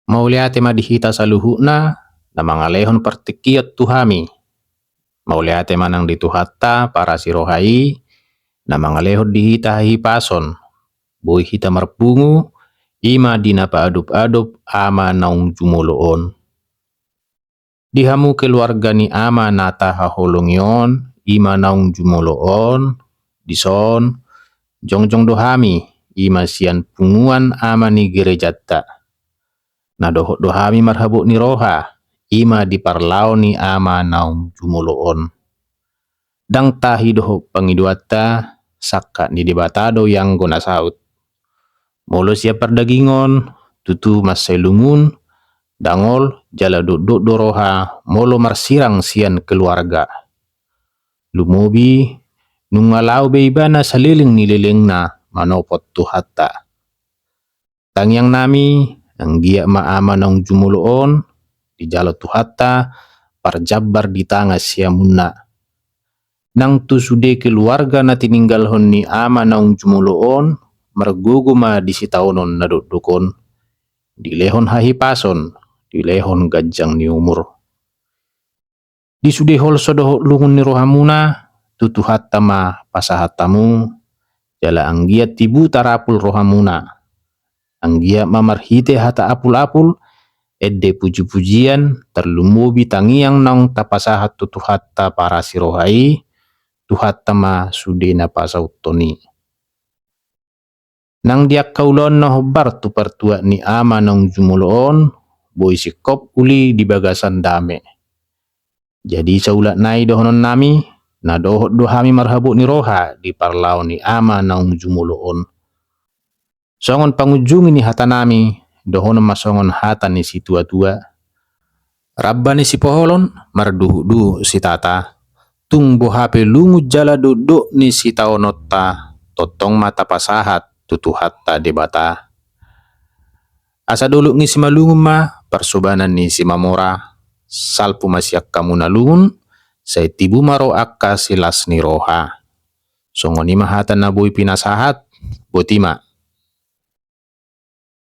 Mauliate madihita saluhuna na mga lehon pertikiyot tuhami. Mauliate manang dituhatta para sirohai na mga lehon dihita hipason. Boy hita marpungu ima dina paadup-adup ama naung jumuloon. Dihamu keluarga ni ama nata haholongyon ima naung jumuloon dison jongjong dohami ima sian punguan ama ni gerejata. Na dohot dohami marhabuk ni roha ima diparlau ni ama naung jumuloon. Dang tahi dohok pangiduata sakka ni dibatado yang gona saut. Molo siap perdagingon tutu maselungun dangol jala duduk doroha molo marsirang sian keluarga. Lumobi nungalau beibana saliling nililingna manopot tuhatta. Tangyang nami anggia maama naung jumuloon di jalo tuhatta parjabbar di tanga siamunna. Nang tu sude keluarga na tininggalhon ni ama naung jumuloon marguguma di sitaunon na dudukon. Dilehon hahipason, dilehon gajang ni umur. Di sude holso dohok lungun ni rohamuna tutuhatta ma pasahatamu jala anggia tibu tarapul rohamuna. Anggia mamarhite hata apul-apul edde puji-pujian terlumubi tangiang naung tapasahat tutuhatta para sirohai tuhatta ma sudena pasautoni. Nang diak kaulon na hobar tu pertua ni ama naung jumuloon boy sikop uli di bagasan dame. Jadi saulat nai dohonon nami na dohot dohami marhabuk ni roha di parlau ni ama naung jumuloon. Songon pangujungi ni hata nami dohonon masongon hata ni si tua-tua. Rabba ni si poholon marduhu-duhu si tata. Tung bohape lungu jala duduk ni si taonotta totong mata pasahat tutuhatta debata. Asa dulu ni si malungun ma persobanan ni si mamora salpu masyak kamu nalungun say tibu maro akka silas ni roha. Songoni mahatan na boy pinasahat botima.